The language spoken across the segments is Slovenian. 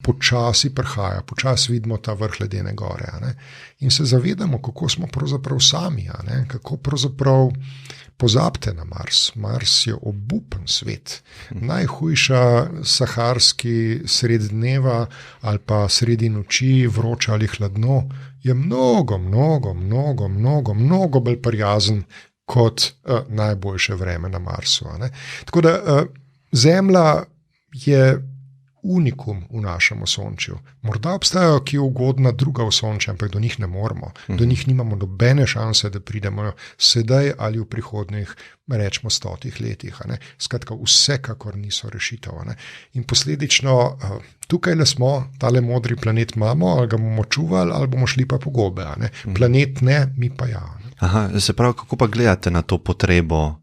počasi prihaja, počasi vidimo ta vrh ledene gore. In se zavedamo, kako smo pravzaprav sami, kako pravzaprav pozabite na Mars. Mars je obupen svet. Najhujša saharski sred dneva ali pa sredi noči, vroče ali hladno, je mnogo bolj prijazen kot najboljše vreme na Marsu. Tako da Zemlja je unikum v našem osončju. Morda obstajajo kje ugodna druga osončja, ampak do njih ne moremo. Do njih nimamo nobene šanse, da pridemo sedaj ali v prihodnjih, rečemo, 100 letih. Skratka, vsekakor niso rešitev. In posledično tukaj le smo, tale modri planet imamo, ali ga bomo čuvali, ali bomo šli pa po gobe. Planet ne, mi pa ja. Aha, se pravi, kako pa gledate na to potrebo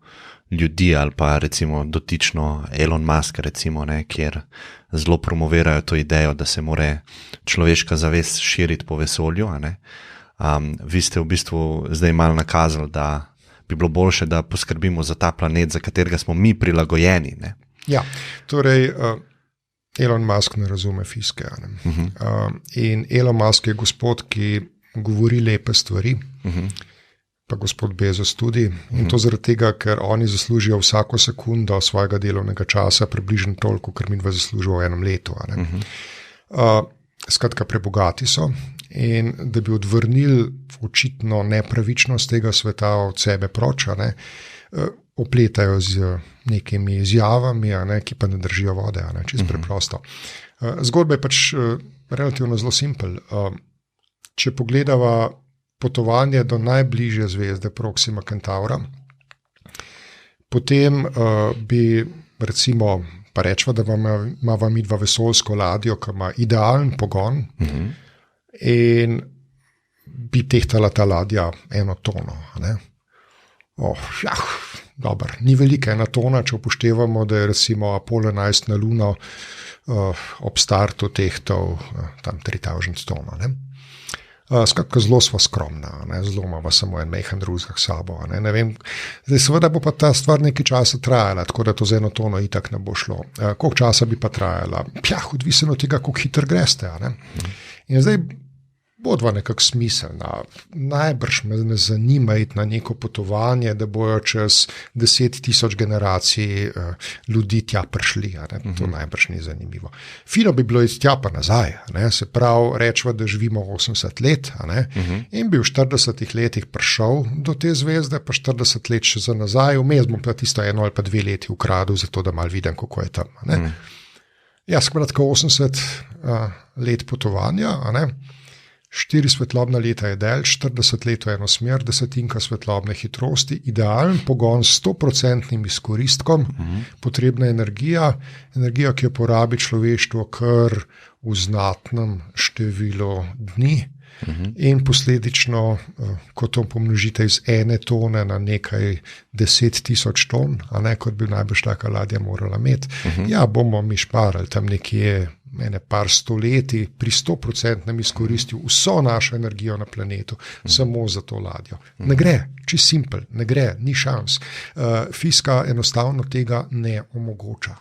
ljudi ali pa recimo dotično Elon Musk, recimo, kjer zelo promovirajo to idejo, da se more človeška zavest širiti po vesolju. Vi ste v bistvu zdaj malo nakazali, da bi bilo boljše, da poskrbimo za ta planet, za katerega smo mi prilagojeni. Ja, torej Elon Musk ne razume fizike. In Elon Musk je gospod, ki govori lepe stvari, pa gospod Bezos tudi. In to zaradi tega, ker oni zaslužijo vsako sekundo svojega delovnega časa približno toliko, kar mi dva zaslužijo v enem letu. Skratka, prebogati so in da bi odvrnili očitno nepravičnost tega sveta od sebe proč, opletajo z nekimi izjavami, ki pa ne držijo vode, čisto preprosto. Zgodba je pač relativno zelo simpel. Če pogledava potovanje do najbližje zvezde Proxima Centaura, potem bi recimo, pa rečva, da imava midva vesoljsko ladjo, ki ima idealen pogon in bi tehtala ta ladja 1 tono. Dobar, ni velika 1 tona, če upoštevamo, da je recimo Apollo 11 na Luno ob startu tehtal tam 3000 ton. Skratka, zelo sva skromna, zelo imava samo en majhen drugega s sabo. Ne vem, zdaj seveda bo pa ta stvar nekaj časa trajala, tako da to z 1 tono itak ne bo šlo. Koliko časa bi pa trajala? Odvisno od tega, koliko hitro greste. In zdaj bodva nekako smiselna. Najbrž me ne zanima iti na neko potovanje, da bojo čez 10 000 generacij ljudi tja prišli. To najbrž ni zanimivo. Fino bi bilo iti tja pa nazaj. Se pravi, rečva, da živimo 80 let in bi v 40 letih prišel do te zvezde, pa 40 let še za nazaj, vmes bom pa tisto 1 ali pa 2 leti ukradil, zato da malo vidim, kako je tam. Ja, skratka 80 let potovanja, 4 svetlobna leta je del, 40 let v eno smer, 10 svetlobne hitrosti, idealen pogon s 100% izkoristkom, potrebna energija, ki jo porabi človeštvo kar v znatnem številu dni in posledično, ko to pomnožite iz 1 tone na nekaj 10 000 ton, kot bi najbrž taka ladja morala imeti, bomo mi šparali tam nekje par stoletij pri 100% izkoristil vso našo energijo na planetu, samo za to ladjo. Ne gre, čisto simpel, ne gre, ni šans. Fizika enostavno tega ne omogoča.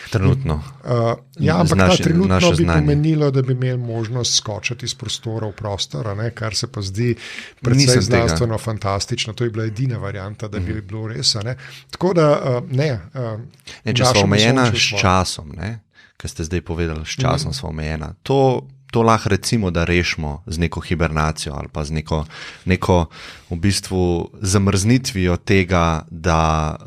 Trenutno. Ampak ta trenutno bi pomenilo, da bi imeli možnost skočiti iz prostora v prostor, kar se pa zdi predvsej znanstveno fantastično. To je bila edina varianta, da bi bilo res. Tako da ne. Če so omejena s časom, kar ste zdaj povedali, s časom smo omejena. To lahko recimo, da rešimo z neko hibernacijo ali pa z neko v bistvu zamrznitvijo tega, da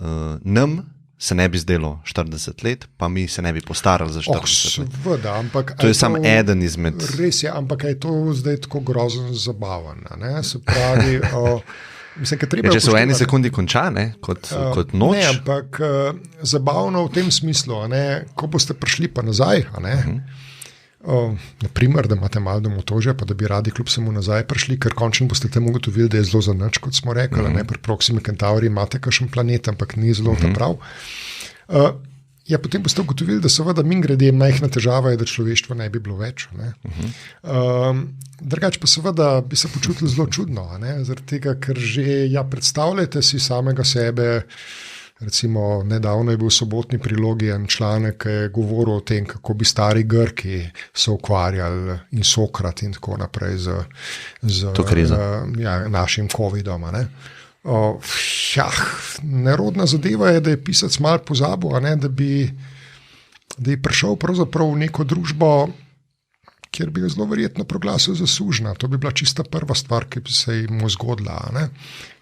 nam se ne bi zdelo 40 let, pa mi se ne bi postarali za 40 let. Seveda, ampak to je samo eden izmed... Res je, ampak je to zdaj tako grozno zabaven. Se pravi... Mislim, če se v 1 sekundi konča, kot noč. Ne, ampak zabavno v tem smislu, ko boste prišli pa nazaj, naprimer, da imate malo domotožja, pa da bi radi kljub samo nazaj prišli, ker končno boste tam ugotovili, da je zelo za nič, kot smo rekli, pri Proxima Centauri imate kakšen planet, ampak ni zelo ta prav. Potem boste ugotovili, da seveda mingrede majhna težava je, da človeštvo ne bi bilo več. Drugače pa seveda bi se počutili zelo čudno, zaradi tega, ker že predstavljate si samega sebe, Recimo, nedavno je bil v Sobotni prilogi en članek, ki je govoril o tem, kako bi stari Grki se ukvarjali in Sokrat in tako naprej z našim COVID-om. Nerodna zadeva je, da je pisec malo pozabil, da je prišel pravzaprav v neko družbo, kjer bi ga zelo verjetno proglasil za sužnja. To bi bila čista prva stvar, ki bi se mu zgodila.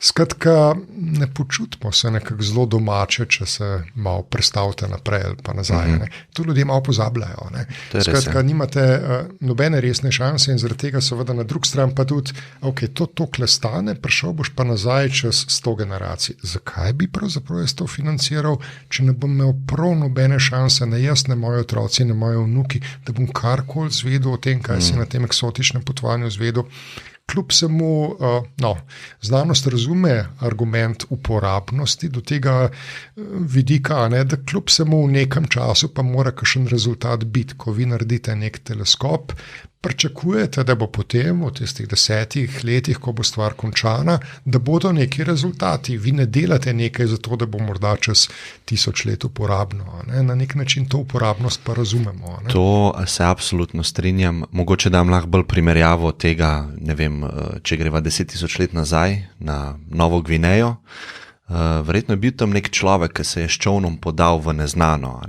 Skratka, ne počutimo se nekako zelo domače, če se malo prestavite naprej ali pa nazaj. To ljudje malo pozabljajo. Skratka, nimate nobene resne šanse in zaradi tega seveda na drug stran pa tudi, to tokle stane, prišel boš pa nazaj čez 100 generacij. Zakaj bi pravzaprav jaz to financiral, če ne bom imel prav nobene šanse, ne jaz, ne moji otroci, ne moji vnuki, da bom karkoli zvedel o tem, kaj si na tem eksotičnem potovanju zvedel. Kljub samo, znanost razume argument uporabnosti do tega vidika, da kljub samo v nekem času pa mora kakšen rezultat biti. Ko vi naredite nek teleskop, pričakujete, da bo potem v tistih 10 letih, ko bo stvar končana, da bodo neki rezultati. Vi ne delate nekaj za to, da bo morda čez 1000 let uporabno. Na nek način to uporabnost pa razumemo. To se absolutno strinjam. Mogoče dam lahko bolj primerjavo tega, ne vem, če greva 10.000 let nazaj na Novo Gvinejo. Verjetno je bil tam nek človek, ki se je s čolnom podal v neznano,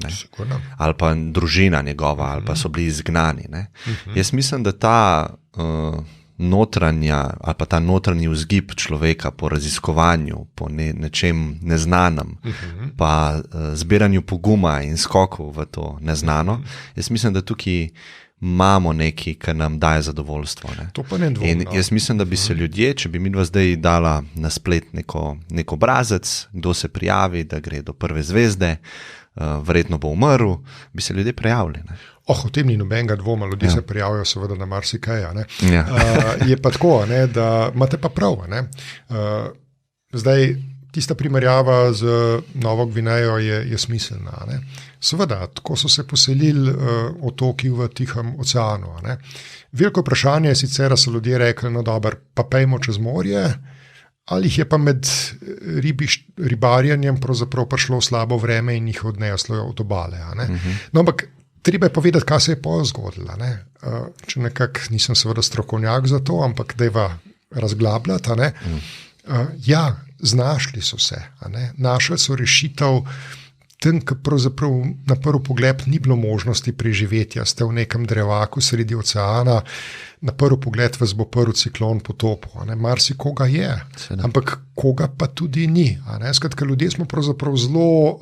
ali pa družina njegova, ali pa so bili izgnani. Jaz mislim, da ta notranja, ali pa ta notranji vzgib človeka po raziskovanju, po nečem neznanem, pa zbiranju poguma in skoku v to neznano, jaz mislim, da tukaj imamo nekaj, kar nam daje zadovoljstvo. To pa ne dvomno. In jaz mislim, da bi se ljudje, če bi midva zdaj dala na splet nek obrazec, kdo se prijavi, da gre do prve zvezde, verjetno bo umrl, bi se ljudje prijavili. O tem ni nobenega dvoma, ljudje se prijavijo seveda na marsikaj. Je pa tako, da imate pa prav. Zdaj, tista primerjava z Novo Gvinejo je smiselna. Seveda, tako so se poselili otoki v Tihem oceanu. Veliko vprašanje je sicer, da so ljudje rekli, no dobro, pa pejmo čez morje, ali jih je pa med ribarjenjem pravzaprav prišlo slabo vreme in jih odneslo od obale. No, ampak treba je povedati, kaj se je pa zgodilo. Če nekako nisem seveda strokovnjak za to, ampak dajva razglabljati. Znašli so se. Našli so rešitev tem, ki pravzaprav na prvi pogled ni bilo možnosti preživetja. Ste v nekem drevaku sredi oceana, na prvi pogled vas bo prvi ciklon potopil. Marsikoga je, ampak koga pa tudi ni. Skratka, ljudje smo pravzaprav zelo,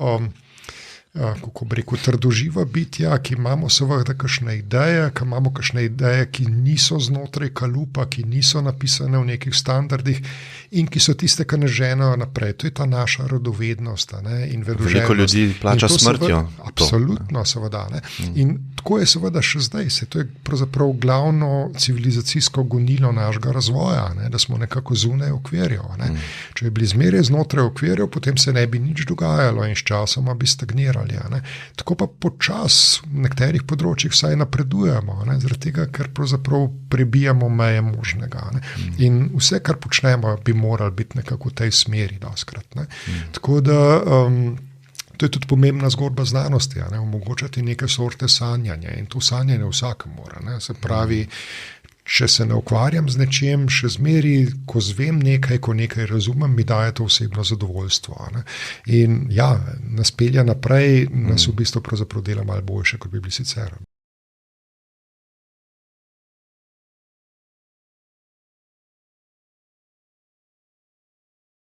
kako bi rekel, trdoživa bitja, ki imamo seveda kakšne ideje, ki niso znotraj kalupa, ki niso napisane v nekih standardih in ki so tiste, ki nas ženejo naprej. To je ta naša radovednost in vedoželjnost. Veliko ljudi plača smrtjo. Absolutno, seveda. In tako je seveda še zdaj. To je pravzaprav glavno civilizacijsko gonilo našega razvoja, da smo nekako zunaj okvirjev. Če bi bili zmeraj znotraj okvirjev, potem se ne bi nič dogajalo in sčasoma bi stagnirali. Tako pa počas v nekaterih področjih vsaj napredujemo, zaradi tega, ker pravzaprav prebijamo meje možnega. In vse, kar počnemo, bi morali biti nekako v tej smeri doskrat. Tako da to je tudi pomembna zgodba znanosti, omogočati neke sorte sanjanja in to sanjanje vsakem mora. Se pravi, če se ne ukvarjam z nečem, še zmeri, ko zvem nekaj, ko nekaj razumem, mi daje to osebno zadovoljstvo. In nas pelja naprej, nas v bistvu pravzaprav dela malo boljše, kot bi bili sicer.